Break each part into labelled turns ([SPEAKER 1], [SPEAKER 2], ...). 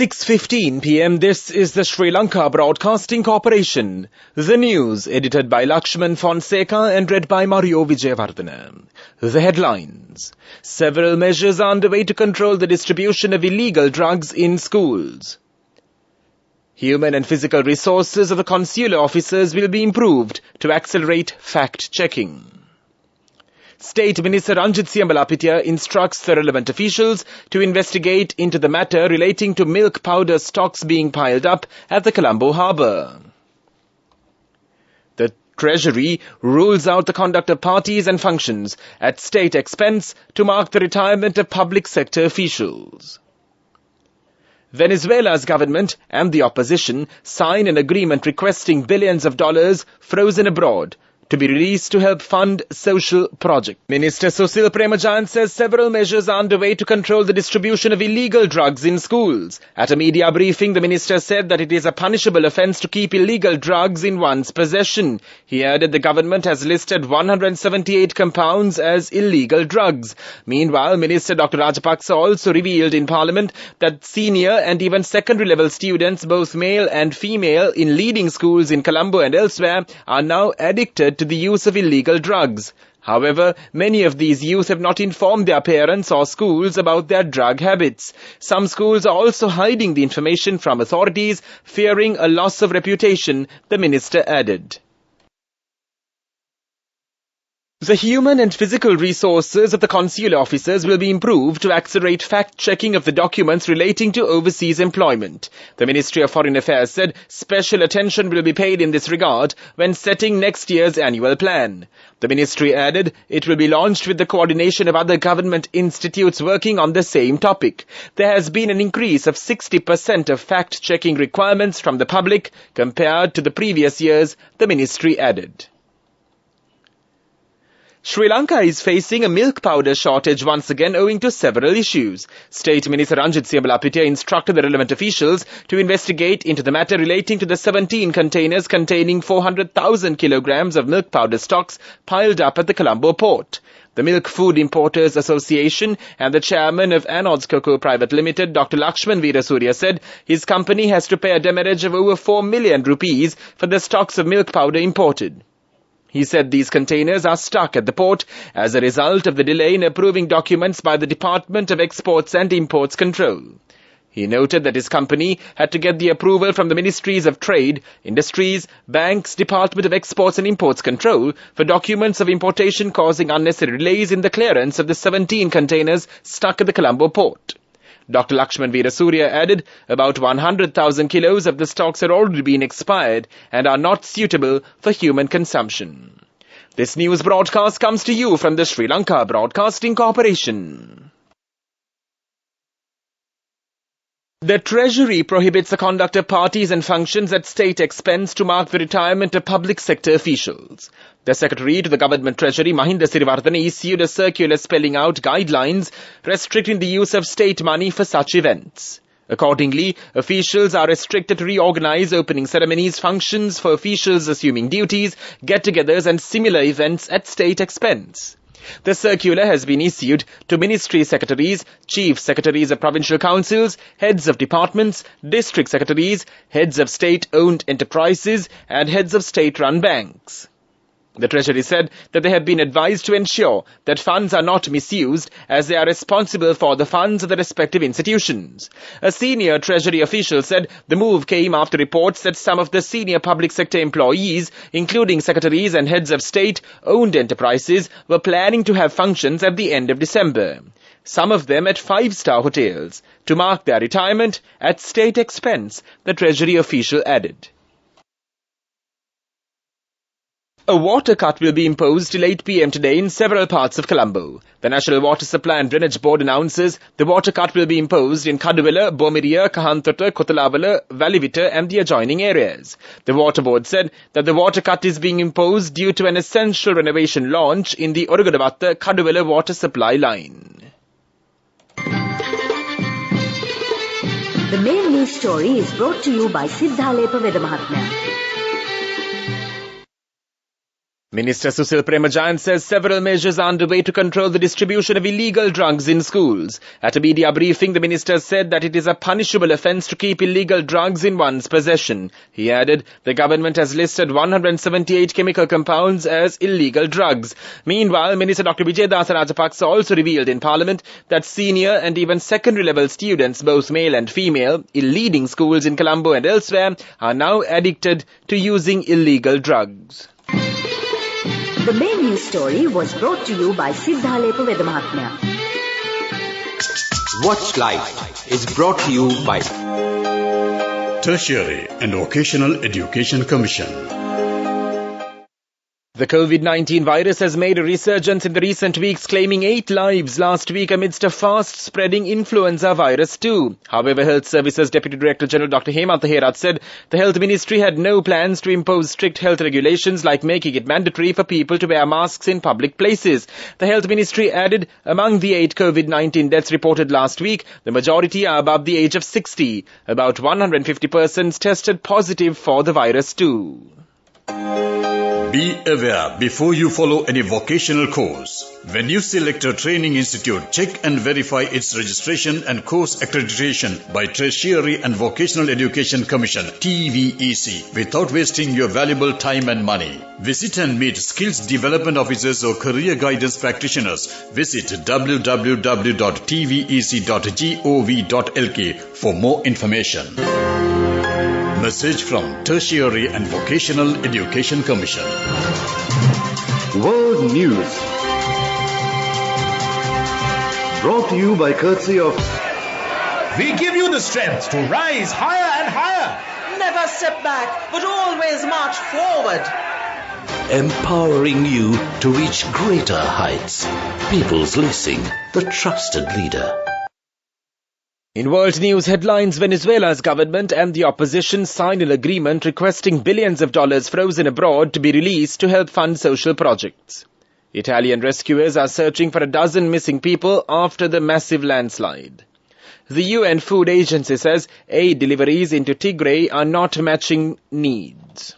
[SPEAKER 1] 6:15 p.m. This is the Sri Lanka Broadcasting Corporation. The news edited by Lakshman Fonseca and read by Mario Vijayawardena. The headlines. Several measures are underway to control the distribution of illegal drugs in schools. Human and physical resources of the consular officers will be improved to accelerate fact-checking. State Minister Ranjit Siambalapitiya instructs the relevant officials to investigate into the matter relating to milk powder stocks being piled up at the Colombo harbour. The Treasury rules out the conduct of parties and functions at state expense to mark the retirement of public sector officials. Venezuela's government and the opposition sign an agreement requesting billions of dollars frozen abroad to be released to help fund social projects. Minister Susil Premajayan says several measures are underway to control the distribution of illegal drugs in schools. At a media briefing, the minister said that it is a punishable offence to keep illegal drugs in one's possession. He added the government has listed 178 compounds as illegal drugs. Meanwhile, Minister Dr. Rajapaksa also revealed in Parliament that senior and even secondary level students, both male and female, in leading schools in Colombo and elsewhere, are now addicted to the use of illegal drugs. However, many of these youth have not informed their parents or schools about their drug habits. Some schools are also hiding the information from authorities, fearing a loss of reputation, the minister added. The human and physical resources of the consular officers will be improved to accelerate fact-checking of the documents relating to overseas employment. The Ministry of Foreign Affairs said special attention will be paid in this regard when setting next year's annual plan. The ministry added it will be launched with the coordination of other government institutes working on the same topic. There has been an increase of 60% of fact-checking requirements from the public compared to the previous years, the ministry added. Sri Lanka is facing a milk powder shortage once again owing to several issues. State Minister Ranjit Siambalapitiya instructed the relevant officials to investigate into the matter relating to the 17 containers containing 400,000 kilograms of milk powder stocks piled up at the Colombo port. The Milk Food Importers Association and the chairman of Anods Cocoa Private Limited, Dr. Lakshman Veerasurya, said his company has to pay a demurrage of over 4 million rupees for the stocks of milk powder imported. He said these containers are stuck at the port as a result of the delay in approving documents by the Department of Exports and Imports Control. He noted that his company had to get the approval from the Ministries of Trade, Industries, Banks, Department of Exports and Imports Control for documents of importation, causing unnecessary delays in the clearance of the 17 containers stuck at the Colombo port. Dr. Lakshman Veerasurya added about 100,000 kilos of the stocks had already been expired and are not suitable for human consumption. This news broadcast comes to you from the Sri Lanka Broadcasting Corporation. The Treasury prohibits the conduct of parties and functions at state expense to mark the retirement of public sector officials. The Secretary to the Government Treasury, Mahinda Siriwardena, issued a circular spelling out guidelines restricting the use of state money for such events. Accordingly, officials are restricted to reorganize opening ceremonies, functions for officials assuming duties, get-togethers and similar events at state expense. The circular has been issued to Ministry Secretaries, Chief Secretaries of Provincial Councils, Heads of Departments, District Secretaries, Heads of State-owned enterprises and Heads of State-run banks. The Treasury said that they have been advised to ensure that funds are not misused as they are responsible for the funds of the respective institutions. A senior Treasury official said the move came after reports that some of the senior public sector employees, including secretaries and heads of state-owned enterprises, were planning to have functions at the end of December. Some of them at 5-star hotels, to mark their retirement at state expense, the Treasury official added. A water cut will be imposed till 8 p.m. today in several parts of Colombo. The National Water Supply and Drainage Board announces the water cut will be imposed in Kaduvela, Bomiriya, Kahantota, Kotalavala, Valivita and the adjoining areas. The Water Board said that the water cut is being imposed due to an essential renovation launch in the Orugadawatta Kaduvela water supply line.
[SPEAKER 2] The main news story is brought to you by Siddhalepa Veda Mahatmya.
[SPEAKER 1] Minister Susil Premajayan says several measures are underway to control the distribution of illegal drugs in schools. At a media briefing, the minister said that it is a punishable offence to keep illegal drugs in one's possession. He added, the government has listed 178 chemical compounds as illegal drugs. Meanwhile, Minister Dr. Vijayadasa Rajapaksa also revealed in Parliament that senior and even secondary level students, both male and female, in leading schools in Colombo and elsewhere, are now addicted to using illegal drugs.
[SPEAKER 2] The main news story was brought to you by Siddhalepa Vedamahatmya.
[SPEAKER 3] Watch Life is brought to you by
[SPEAKER 4] Tertiary and Vocational Education Commission.
[SPEAKER 1] The COVID-19 virus has made a resurgence in the recent weeks, claiming 8 lives last week amidst a fast-spreading influenza virus too. However, Health Services Deputy Director General Dr. Hemant Herath said the Health Ministry had no plans to impose strict health regulations like making it mandatory for people to wear masks in public places. The Health Ministry added, among the 8 COVID-19 deaths reported last week, the majority are above the age of 60. About 150 persons tested positive for the virus too.
[SPEAKER 4] Be aware before you follow any vocational course. When you select a training institute, check and verify its registration and course accreditation by Tertiary and Vocational Education Commission (TVEC) without wasting your valuable time and money. Visit and meet skills development officers or career guidance practitioners. Visit www.tvec.gov.lk for more information. Message from Tertiary and Vocational Education Commission.
[SPEAKER 5] World News. Brought to you by courtesy of...
[SPEAKER 6] We give you the strength to rise higher and higher.
[SPEAKER 7] Never step back, but always march forward.
[SPEAKER 8] Empowering you to reach greater heights. People's Leasing, the trusted leader.
[SPEAKER 1] In world news headlines, Venezuela's government and the opposition signed an agreement requesting billions of dollars frozen abroad to be released to help fund social projects. Italian rescuers are searching for a dozen missing people after the massive landslide. The UN Food Agency says aid deliveries into Tigray are not matching needs.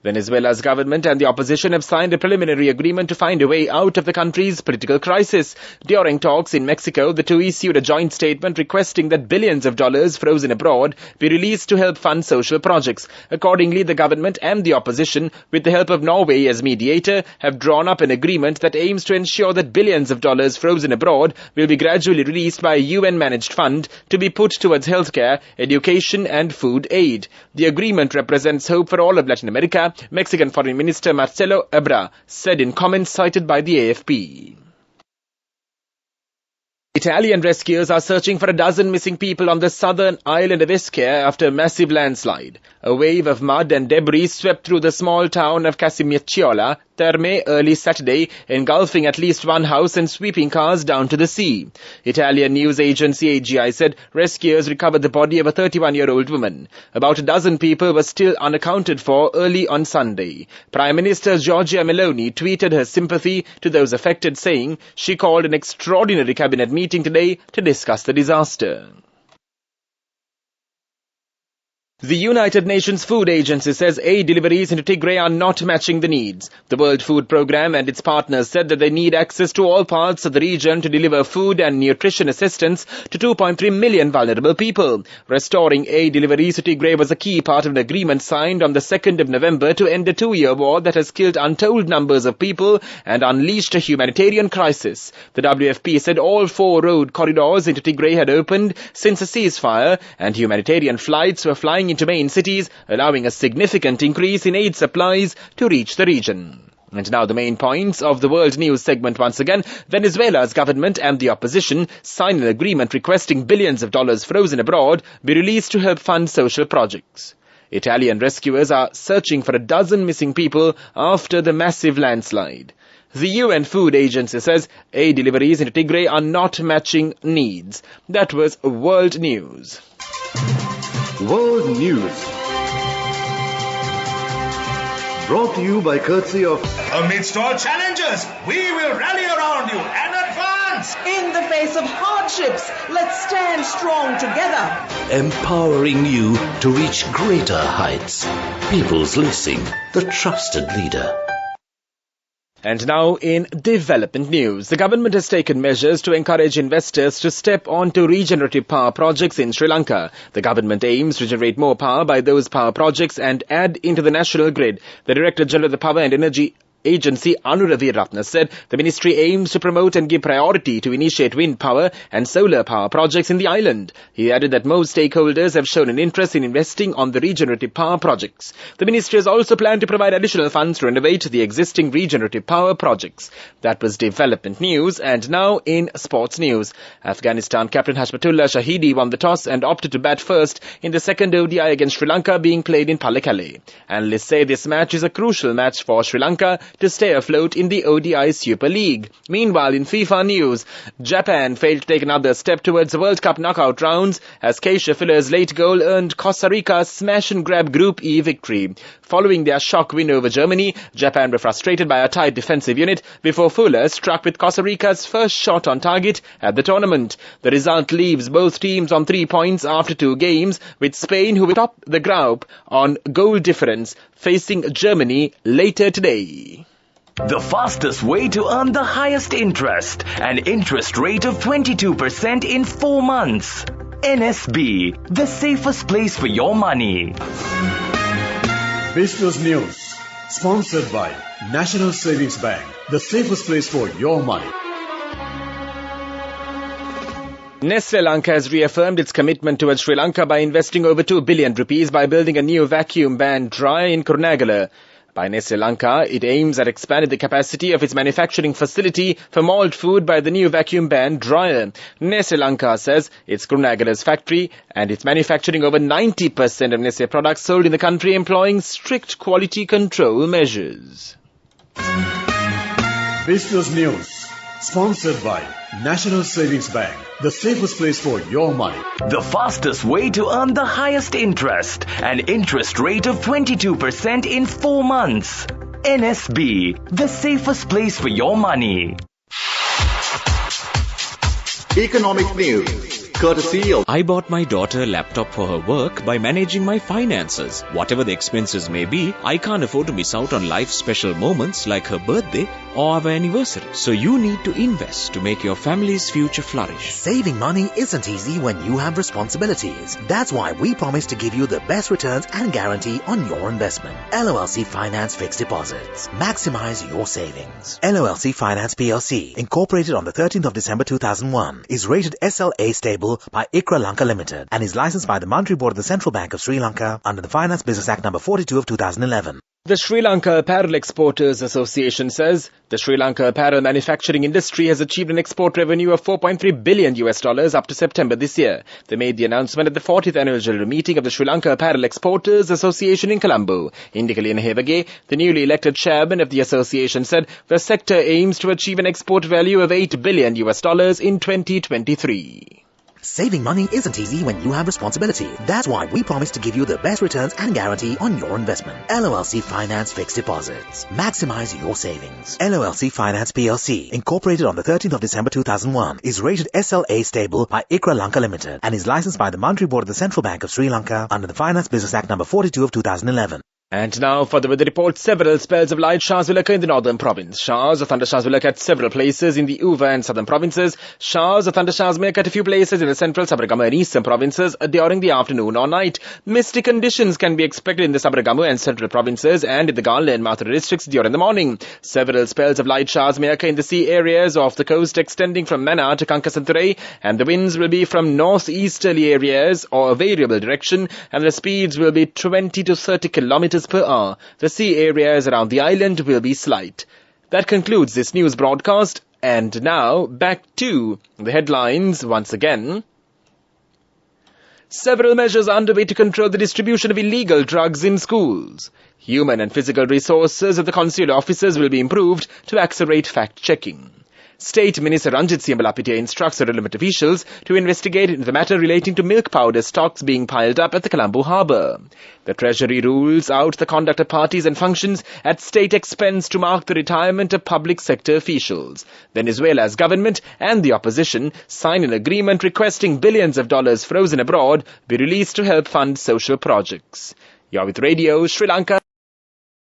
[SPEAKER 1] Venezuela's government and the opposition have signed a preliminary agreement to find a way out of the country's political crisis. During talks in Mexico, the two issued a joint statement requesting that billions of dollars frozen abroad be released to help fund social projects. Accordingly, the government and the opposition, with the help of Norway as mediator, have drawn up an agreement that aims to ensure that billions of dollars frozen abroad will be gradually released by a UN-managed fund to be put towards healthcare, education and food aid. The agreement represents hope for all of Latin America, Mexican Foreign Minister Marcelo Ebrard said in comments cited by the AFP. Italian rescuers are searching for a dozen missing people on the southern island of Ischia after a massive landslide. A wave of mud and debris swept through the small town of Casimicciola Terme early Saturday, engulfing at least one house and sweeping cars down to the sea. Italian news agency AGI said rescuers recovered the body of a 31-year-old woman. About a dozen people were still unaccounted for early on Sunday. Prime Minister Giorgia Meloni tweeted her sympathy to those affected, saying she called an extraordinary cabinet meeting today to discuss the disaster. The United Nations Food Agency says aid deliveries into Tigray are not matching the needs. The World Food Programme and its partners said that they need access to all parts of the region to deliver food and nutrition assistance to 2.3 million vulnerable people. Restoring aid deliveries to Tigray was a key part of an agreement signed on the 2nd of November to end a 2-year war that has killed untold numbers of people and unleashed a humanitarian crisis. The WFP said all 4 road corridors into Tigray had opened since a ceasefire, and humanitarian flights were flying into main cities, allowing a significant increase in aid supplies to reach the region. And now the main points of the World News segment once again. Venezuela's government and the opposition signed an agreement requesting billions of dollars frozen abroad be released to help fund social projects. Italian rescuers are searching for a dozen missing people after the massive landslide. The UN Food Agency says aid deliveries into Tigray are not matching needs. That was World News.
[SPEAKER 5] World News. Brought to you by courtesy of...
[SPEAKER 6] Amidst all challenges, we will rally around you and advance. chance.
[SPEAKER 7] In the face of hardships, let's stand strong together.
[SPEAKER 8] Empowering you to reach greater heights. People's Leasing, the trusted leader.
[SPEAKER 1] And now in development news, the government has taken measures to encourage investors to step onto regenerative power projects in Sri Lanka. The government aims to generate more power by those power projects and add into the national grid. The Director General of the Power and Energy Agency, Anura Veeratna, said the ministry aims to promote and give priority to initiate wind power and solar power projects in the island. He added that most stakeholders have shown an interest in investing on the regenerative power projects. The ministry has also planned to provide additional funds to renovate the existing regenerative power projects. That was development news, and now in sports news. Afghanistan captain Hashmatullah Shahidi won the toss and opted to bat first in the second ODI against Sri Lanka being played in Pallekele. Analysts say this match is a crucial match for Sri Lanka to stay afloat in the ODI Super League. Meanwhile, in FIFA news, Japan failed to take another step towards the World Cup knockout rounds as Keisha Fuller's late goal earned Costa Rica's smash-and-grab Group E victory. Following their shock win over Germany, Japan were frustrated by a tight defensive unit before Fuller struck with Costa Rica's first shot on target at the tournament. The result leaves both teams on 3 points after 2 games, with Spain, who will top the group on goal difference, facing Germany later today.
[SPEAKER 9] The fastest way to earn the highest interest. An interest rate of 22% in 4 months. NSB, the safest place for your money.
[SPEAKER 4] Business News, sponsored by National Savings Bank, the safest place for your money.
[SPEAKER 1] Nestle Lanka has reaffirmed its commitment towards Sri Lanka by investing over 2 billion rupees by building a new vacuum band dryer in Kurunegala. By Nestle Lanka, it aims at expanding the capacity of its manufacturing facility for malt food by the new vacuum band dryer. Nestle Lanka says its Kurunegala's factory and it's manufacturing over 90% of Nestle products sold in the country, employing strict quality control measures.
[SPEAKER 4] Business News, sponsored by National Savings Bank, the safest place for your money.
[SPEAKER 9] The fastest way to earn the highest interest. An interest rate of 22% in 4 months. NSB, the safest place for your money.
[SPEAKER 5] Economic news, courtesy of...
[SPEAKER 10] I bought my daughter a laptop for her work by managing my finances. Whatever the expenses may be, I can't afford to miss out on life's special moments like her birthday or our anniversary. So you need to invest to make your family's future flourish.
[SPEAKER 11] Saving money isn't easy when you have responsibilities. That's why we promise to give you the best returns and guarantee on your investment. LOLC Finance Fixed Deposits. Maximize your savings. LOLC Finance PLC, incorporated on the 13th of December 2001, is rated SLA stable by ICRA Lanka Limited and is licensed by the Monetary Board of the Central Bank of Sri Lanka under the Finance Business Act number 42 of 2011.
[SPEAKER 1] The Sri Lanka Apparel Exporters Association says the Sri Lanka apparel manufacturing industry has achieved an export revenue of $4.3 billion up to September this year. They made the announcement at the 40th annual general meeting of the Sri Lanka Apparel Exporters Association in Colombo. Indikali Hevage, the newly elected chairman of the association, said the sector aims to achieve an export value of $8 billion in 2023.
[SPEAKER 11] Saving money isn't easy when you have responsibility. That's why we promise to give you the best returns and guarantee on your investment. LOLC Finance Fixed Deposits. Maximize your savings. LOLC Finance PLC, incorporated on the 13th of December 2001, is rated SLA stable by ICRA Lanka Limited and is licensed by the Monetary Board of the Central Bank of Sri Lanka under the Finance Business Act number 42 of 2011.
[SPEAKER 1] And now for the weather report. Several spells of light showers will occur in the northern province. Showers or thundershowers will occur at several places in the Uva and southern provinces. Showers or thundershowers may occur at a few places in the central, Sabaragamu and eastern provinces during the afternoon or night. Misty conditions can be expected in the Sabaragamu and central provinces and in the Gala and Mathura districts during the morning. Several spells of light showers may occur in the sea areas of the coast extending from Mana to Kankasanture, and the winds will be from northeasterly areas or a variable direction, and the speeds will be 20 to 30 kilometers per hour. The sea areas around the island will be slight. That concludes this news broadcast, and now back to the headlines once again. Several measures are underway to control the distribution of illegal drugs in schools. Human and physical resources of the consular officers will be improved to accelerate fact-checking. State Minister Ranjit Siambalapitiya instructs the relevant officials to investigate into the matter relating to milk powder stocks being piled up at the Colombo harbour. The Treasury rules out the conduct of parties and functions at state expense to mark the retirement of public sector officials. Venezuela's government and the opposition sign an agreement requesting billions of dollars frozen abroad be released to help fund social projects. You're with Radio Sri Lanka.